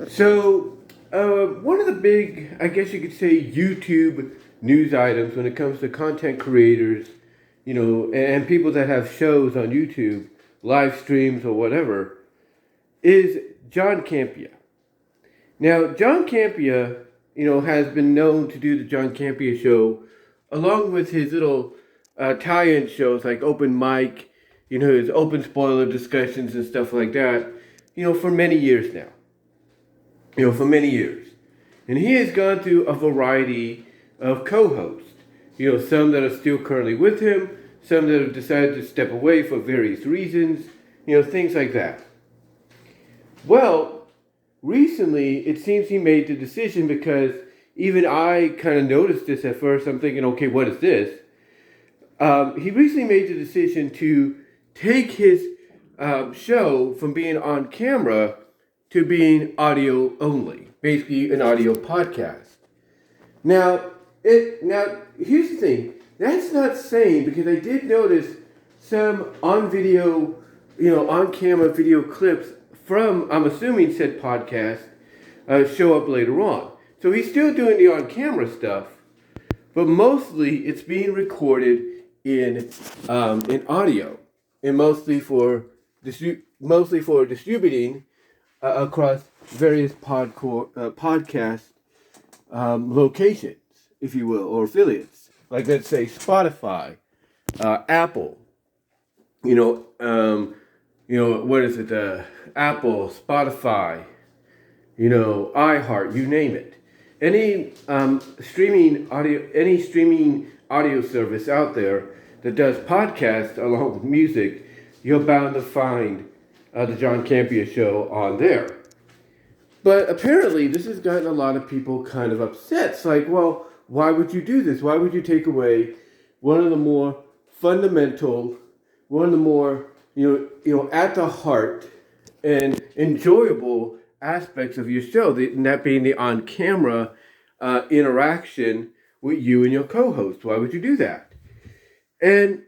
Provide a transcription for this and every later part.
So, one of the big, I guess you could say, YouTube news items when it comes to content creators, and people that have shows on YouTube, live streams or whatever, is John Campea. Now, John Campea, has been known to do the John Campea show along with his little tie-in shows like Open Mic, his open spoiler discussions and stuff like that, for many years now. For many years. And he has gone through a variety of co-hosts. Some that are still currently with him, some that have decided to step away for various reasons, things like that. Well, recently it seems he made the decision because even I kind of noticed this at first. I'm thinking, okay, what is this? He recently made the decision to take his show from being on camera to being audio only, basically an audio podcast. Now here's the thing. That's not saying, because I did notice some on video, on camera video clips from, I'm assuming, said podcast show up later on. So he's still doing the on camera stuff, but mostly it's being recorded in audio, and mostly for distributing across various podcast locations, if you will, or affiliates. Like, let's say Spotify, Apple. What is it? Apple, Spotify. iHeart. You name it. Any streaming audio service out there that does podcasts along with music, you're bound to find the John Campea show on there. But apparently this has gotten a lot of people kind of upset. It's like, well, why would you do this? Why would you take away one of the more fundamental, one of the more, at the heart and enjoyable aspects of your show, and that being the on-camera interaction with you and your co-host? Why would you do that? And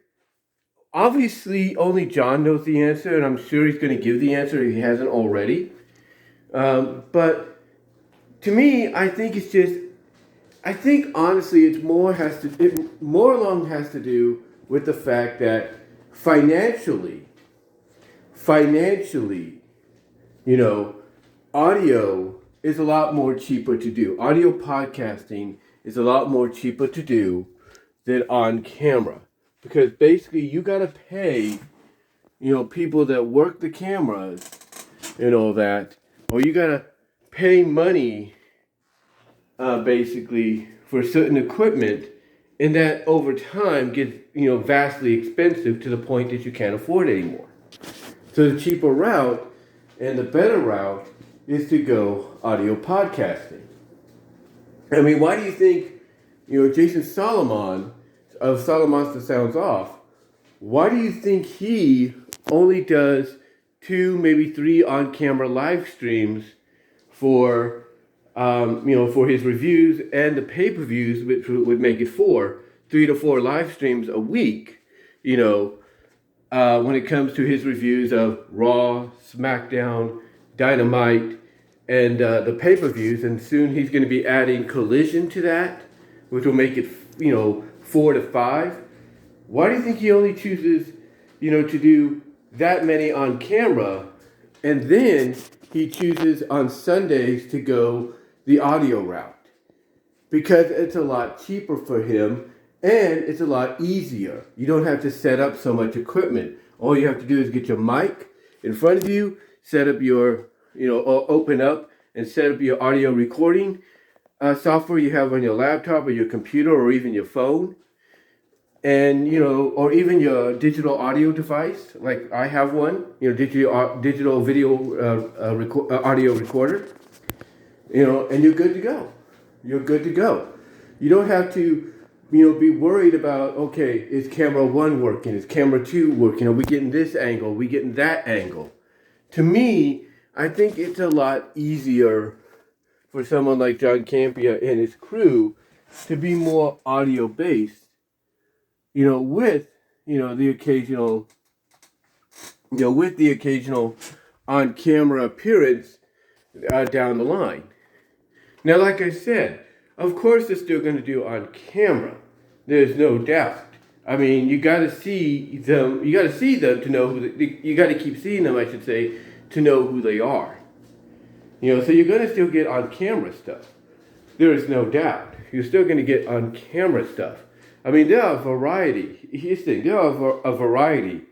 obviously, only John knows the answer, and I'm sure he's going to give the answer if he hasn't already. But to me, I think honestly, it more along has to do with the fact that financially, audio is a lot more cheaper to do. Audio podcasting is a lot more cheaper to do than on camera. Because basically you gotta pay, people that work the cameras and all that, or you gotta pay money, basically for certain equipment, and that over time gets, vastly expensive to the point that you can't afford anymore. So the cheaper route and the better route is to go audio podcasting. I mean, why do you think, Jason Solomon of Solomonster Sounds Off, why do you think he only does 2, maybe 3 on-camera live streams for, for his reviews and the pay-per-views, which would make it 3 to 4 live streams a week, when it comes to his reviews of Raw, SmackDown, Dynamite, and the pay-per-views, and soon he's going to be adding Collision to that, which will make it, 4 to 5. Why do you think he only chooses, to do that many on camera, and then he chooses on Sundays to go the audio route? Because it's a lot cheaper for him, and it's a lot easier. You don't have to set up so much equipment. All you have to do is get your mic in front of you, set up your, open up and set up your audio recording software you have on your laptop or your computer or even your phone. And, or even your digital audio device, like I have one, digital video audio recorder, and you're good to go. You're good to go. You don't have to, be worried about, okay, is camera 1 working? Is camera 2 working? Are we getting this angle? Are we getting that angle? To me, I think it's a lot easier for someone like John Campea and his crew to be more audio based, with, the occasional on camera appearance, down the line. Now, like I said, of course they're still going to do it on camera. There's no doubt. I mean, you got to see them. You got to see them to know you got to keep seeing them, I should say, to know who they are. So you're going to still get on camera stuff. There is no doubt. You're still going to get on camera stuff. I mean, there are a variety. Here's the thing. There are a variety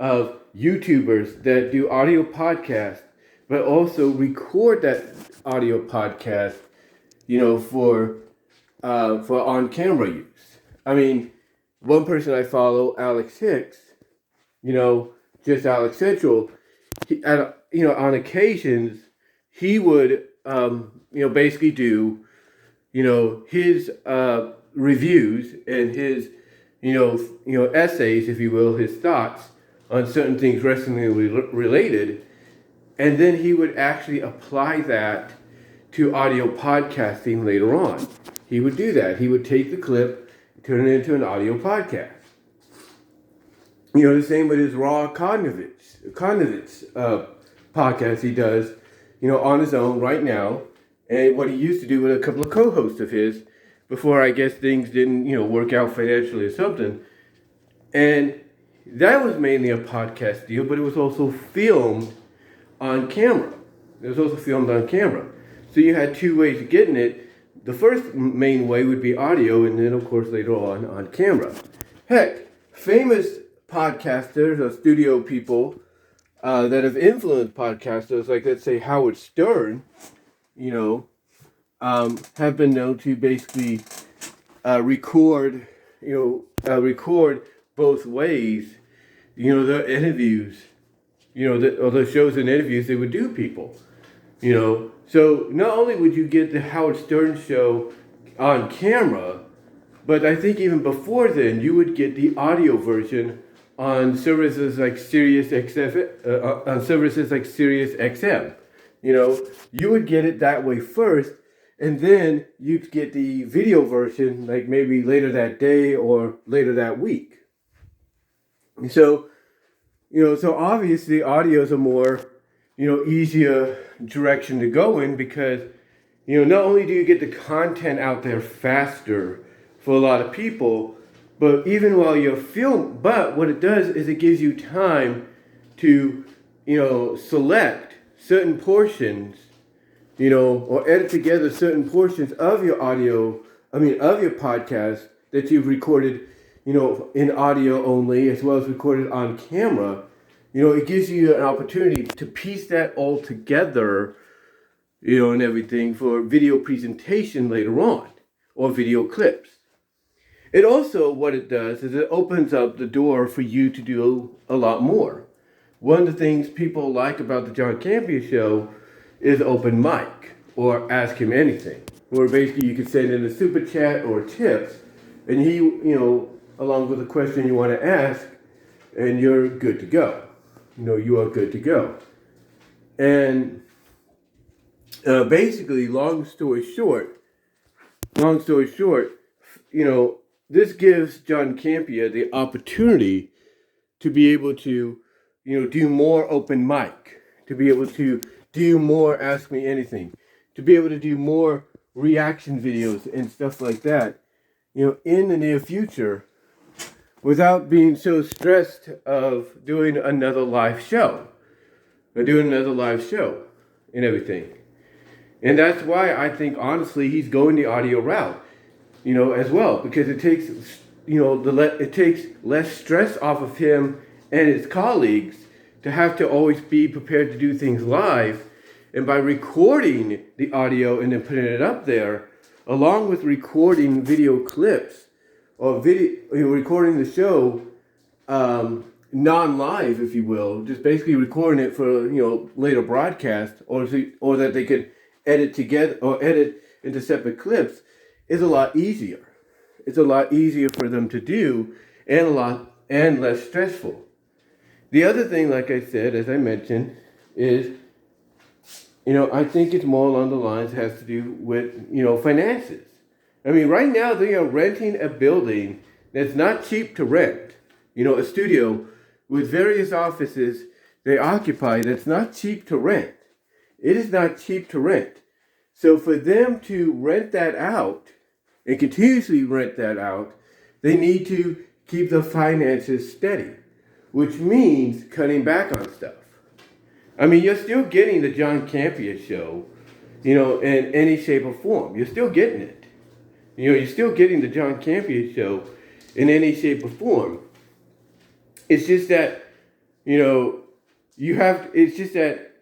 of YouTubers that do audio podcasts, but also record that audio podcast, for on-camera use. I mean, one person I follow, Alex Hicks, just Alex Central, on occasions, he would, basically do, his reviews and his, essays, if you will, his thoughts on certain things wrestling related, and then he would actually apply that to audio podcasting later on. He would do that. He would take the clip, turn it into an audio podcast. The same with his Raw Cognitivits podcast he does, on his own right now, and what he used to do with a couple of co-hosts of his before, I guess, things didn't, work out financially or something. And that was mainly a podcast deal, but it was also filmed on camera. So you had two ways of getting it. The first main way would be audio, and then, of course, later on camera. Heck, famous podcasters or studio people that have influenced podcasters, like, let's say, Howard Stern, have been known to basically record both ways, the interviews, or the shows and interviews they would do people, So not only would you get the Howard Stern show on camera, but I think even before then, you would get the audio version on services like SiriusXM. You would get it that way first, and then you'd get the video version like maybe later that day or later that week. So, so obviously audio is a more, easier direction to go in because, not only do you get the content out there faster for a lot of people, but even while you're but what it does is it gives you time to, select certain portions, or edit together certain portions of your of your podcast that you've recorded, in audio only, as well as recorded on camera. It gives you an opportunity to piece that all together, and everything for video presentation later on, or video clips. It also, what it does is it opens up the door for you to do a lot more. One of the things people like about the John Campea show is open mic, or ask him anything, where basically you can send in a super chat or tips, and he, along with the question you want to ask, and you're good to go. You are good to go. And basically, long story short, this gives John Campea the opportunity to be able to, do more open mic, to be able to do more Ask Me Anything, to be able to do more reaction videos and stuff like that, in the near future, without being so stressed of doing another live show and everything. And that's why I think, honestly, he's going the audio route, as well, because it takes, it takes less stress off of him and his colleagues to have to always be prepared to do things live. And by recording the audio and then putting it up there, along with recording video clips or recording the show non-live, if you will, just basically recording it for later broadcast, or that they could edit together or edit into separate clips, is a lot easier. It's a lot easier for them to do, and less stressful. The other thing, like I said, as I mentioned, is I think it's more along the lines, has to do with finances. I mean, right now they are renting a building that's not cheap to rent. A studio with various offices they occupy that's not cheap to rent. it is not cheap to rent. So for them to rent that out and continuously rent that out, they need to keep the finances steady, which means cutting back on stuff. I mean, you're still getting the John Campea show, in any shape or form. You're still getting it. You're still getting the John Campea show in any shape or form. It's just that, it's just that,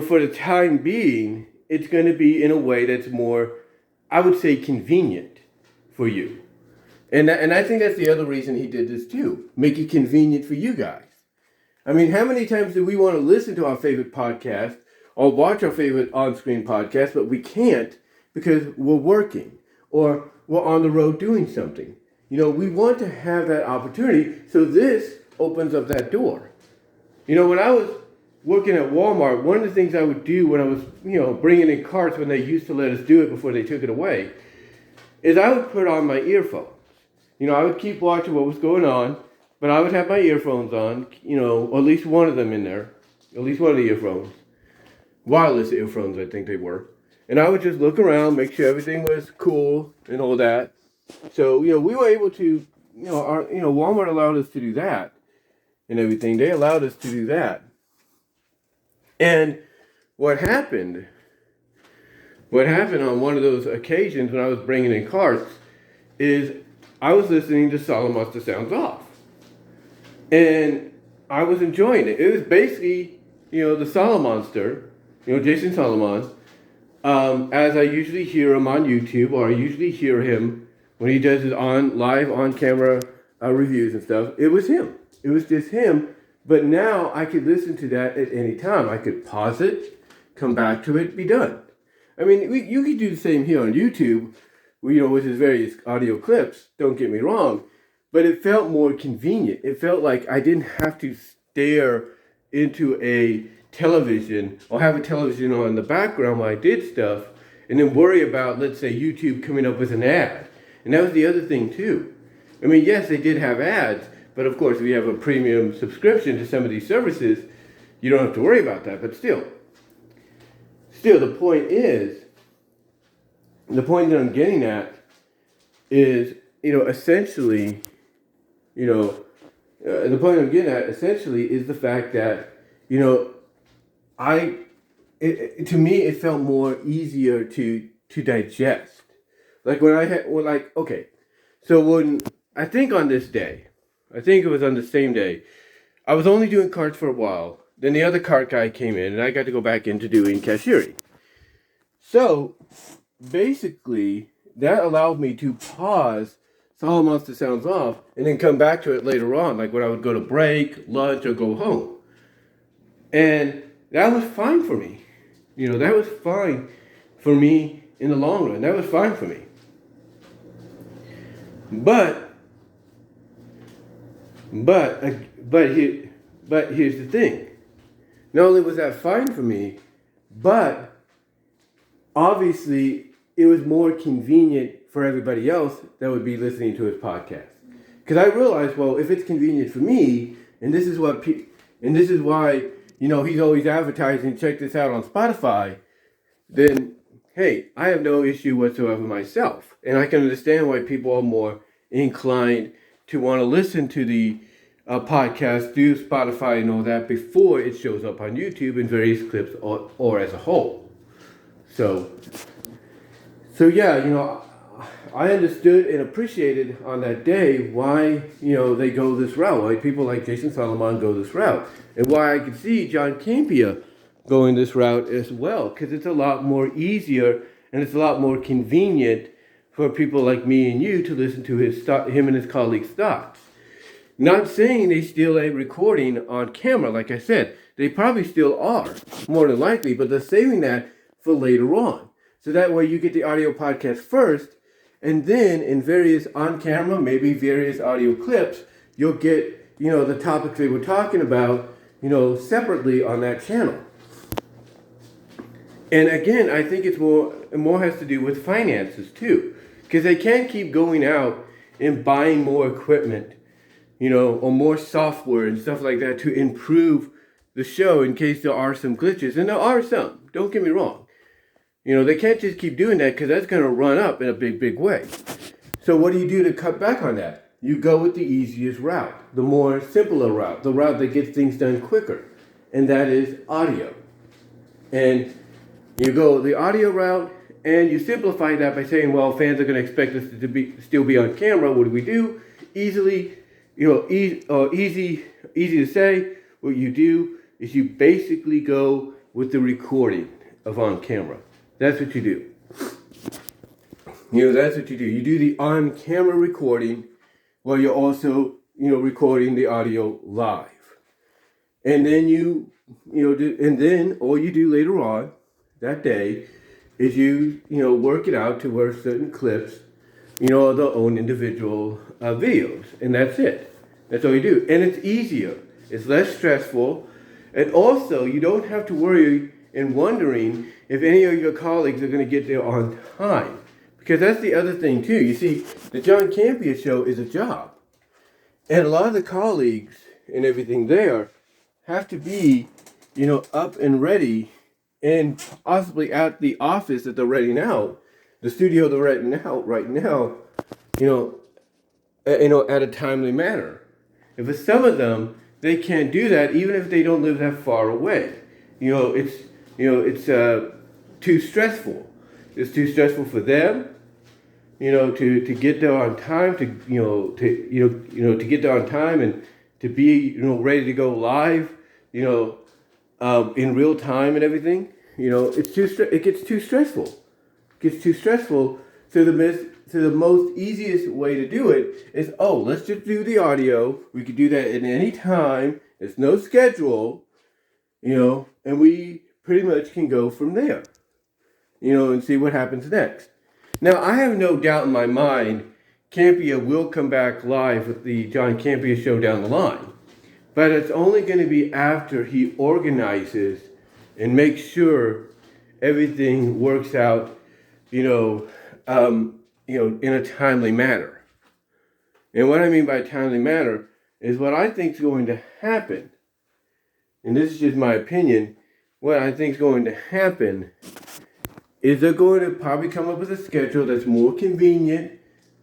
for the time being, it's going to be in a way that's more, I would say, convenient for you. And I think that's the other reason he did this too. Make it convenient for you guys. I mean, how many times do we want to listen to our favorite podcast or watch our favorite on-screen podcast, but we can't because we're working or we're on the road doing something? We want to have that opportunity, so this opens up that door. When I was working at Walmart, one of the things I would do when I was, bringing in carts when they used to let us do it before they took it away, is I would put on my earphones. I would keep watching what was going on, but I would have my earphones on, or at least one of them in there, at least one of the earphones. Wireless earphones, I think they were. And I would just look around, make sure everything was cool and all that. So, we were able to, Walmart allowed us to do that and everything. They allowed us to do that. And what happened on one of those occasions when I was bringing in carts is I was listening to Solomon's The Sounds Off. And I was enjoying it. It was basically, the Solomonster, Jason Solomon, as I usually hear him on YouTube, or I usually hear him when he does his live on-camera reviews and stuff. It was him. It was just him. But now I could listen to that at any time. I could pause it, come back to it, be done. I mean, you could do the same here on YouTube, with his various audio clips. Don't get me wrong. But it felt more convenient. It felt like I didn't have to stare into a television or have a television on in the background while I did stuff and then worry about, let's say, YouTube coming up with an ad. And that was the other thing, too. I mean, yes, they did have ads, but of course, if you have a premium subscription to some of these services, you don't have to worry about that. But still, the point that I'm getting at is, essentially, the point I'm getting at essentially is the fact that, to me, it felt more easier to digest. Like I think on this day, I think it was on the same day, I was only doing carts for a while. Then the other cart guy came in and I got to go back into doing cashiering. So basically that allowed me to pause Solomon's The Sounds Off and then come back to it later on, like when I would go to break, lunch, or go home. And that was fine for me. That was fine for me in the long run. That was fine for me. But here's the thing. Not only was that fine for me, but obviously it was more convenient for everybody else that would be listening to his podcast. Because I realized, well, if it's convenient for me, and this is why, he's always advertising, check this out on Spotify, then, hey, I have no issue whatsoever myself. And I can understand why people are more inclined to want to listen to the podcast through Spotify and all that before it shows up on YouTube in various clips or as a whole. So yeah, I understood and appreciated on that day why, they go this route, why people like Jason Solomon go this route, and why I could see John Campea going this route as well, because it's a lot more easier and it's a lot more convenient for people like me and you to listen to him and his colleagues' thoughts. Not saying they still ain't recording on camera, like I said. They probably still are, more than likely, but they're saving that for later on. So that way you get the audio podcast first, and then in various on-camera, maybe various audio clips, you'll get, the topics they were talking about, separately on that channel. And again, I think it more has to do with finances too. Because they can't keep going out and buying more equipment, or more software and stuff like that to improve the show in case there are some glitches. And there are some. Don't get me wrong. They can't just keep doing that because that's going to run up in a big, big way. So what do you do to cut back on that? You go with the easiest route, the more simpler route, the route that gets things done quicker, and that is audio. And you go the audio route, and you simplify that by saying, well, fans are going to expect us to still be on camera. What do? Easy to say. What you do is you basically go with the recording of on camera. That's what you do. That's what you do. You do the on camera recording while you're also, recording the audio live. And then and then all you do later on that day is you work it out to where certain clips, are their own individual videos. And that's it. That's all you do. And it's easier. It's less stressful. And also, you don't have to worry and wondering if any of your colleagues are going to get there on time. Because that's the other thing, too. You see, the John Campea show is a job. And a lot of the colleagues and everything there have to be, up and ready and possibly at the office that they're renting out, the studio they're renting out right now, at a timely manner. And for some of them, they can't do that even if they don't live that far away. It's too stressful. It's too stressful for them, to get there on time, to get there on time and to be, ready to go live, in real time and everything. It gets too stressful. It gets too stressful. So the most easiest way to do it is, let's just do the audio. We could do that at any time. There's no schedule, and we pretty much can go from there, and see what happens next. Now, I have no doubt in my mind Campea will come back live with the John Campea show down the line. But it's only going to be after he organizes and makes sure everything works out, in a timely manner. And what I mean by timely manner is what I think is going to happen. And this is just my opinion. What I think is going to happen is they're going to probably come up with a schedule that's more convenient,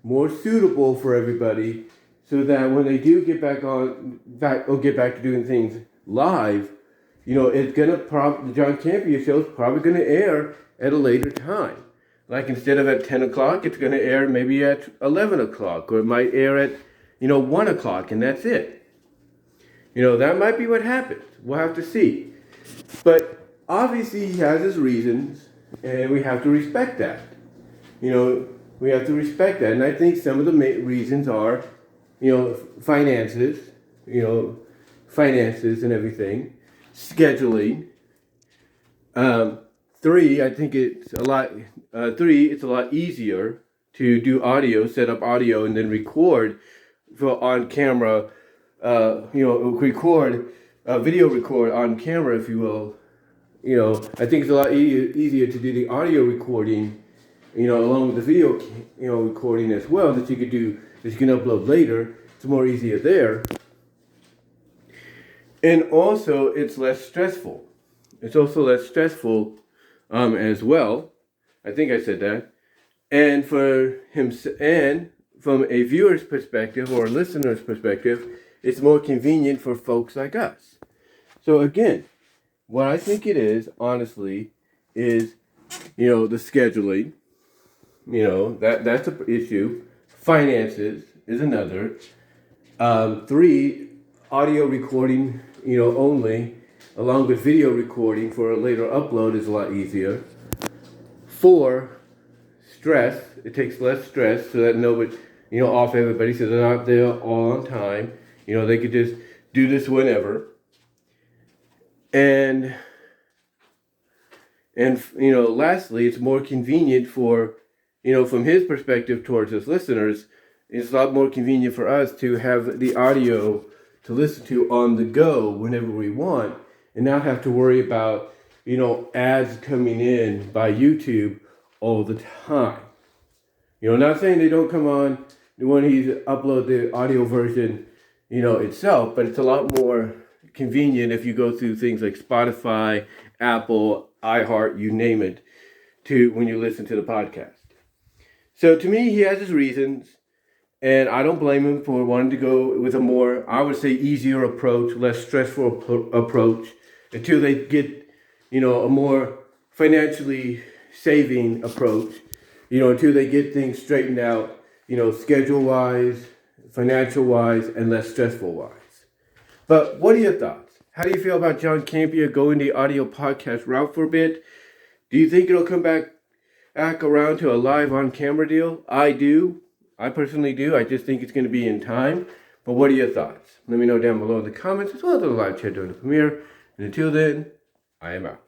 more suitable for everybody, so that when they do get back to doing things live, it's gonna the John Campea show is probably gonna air at a later time. Like instead of at 10 o'clock, it's gonna air maybe at 11 o'clock, or it might air at 1 o'clock, and that's it. That might be what happens. We'll have to see. But obviously he has his reasons, and we have to respect that. We have to respect that. And I think some of the reasons are, finances and everything, scheduling. 3, I think it's a lot easier to do audio, set up audio, and then record for on camera, video record on camera, if you will. I think it's a lot easier to do the audio recording, along with the video, recording as well, that you can upload later. It's more easier there. And also, it's less stressful. It's also less stressful, as well. I think I said that. And for him, and from a viewer's perspective or a listener's perspective, it's more convenient for folks like us. So again, what I think it is, honestly, is, the scheduling. That's an issue. Finances is another. 3, audio recording, only, along with video recording for a later upload is a lot easier. 4, stress. It takes less stress so that nobody, off everybody, so they're not there all on time. They could just do this whenever. And lastly, it's more convenient for, from his perspective towards his listeners, it's a lot more convenient for us to have the audio to listen to on the go whenever we want, and not have to worry about, ads coming in by YouTube all the time. Not saying they don't come on when he's upload the audio version, itself, but it's a lot more convenient if you go through things like Spotify, Apple, iHeart, you name it, to when you listen to the podcast. So to me, he has his reasons, and I don't blame him for wanting to go with a more, I would say, easier approach, less stressful approach, until they get, a more financially saving approach, until they get things straightened out, schedule-wise, financial-wise, and less stressful-wise. But what are your thoughts? How do you feel about John Campea going the audio podcast route for a bit? Do you think it'll come back around to a live on-camera deal? I do. I personally do. I just think it's going to be in time. But what are your thoughts? Let me know down below in the comments, as well as the live chat during the premiere. And until then, I am out.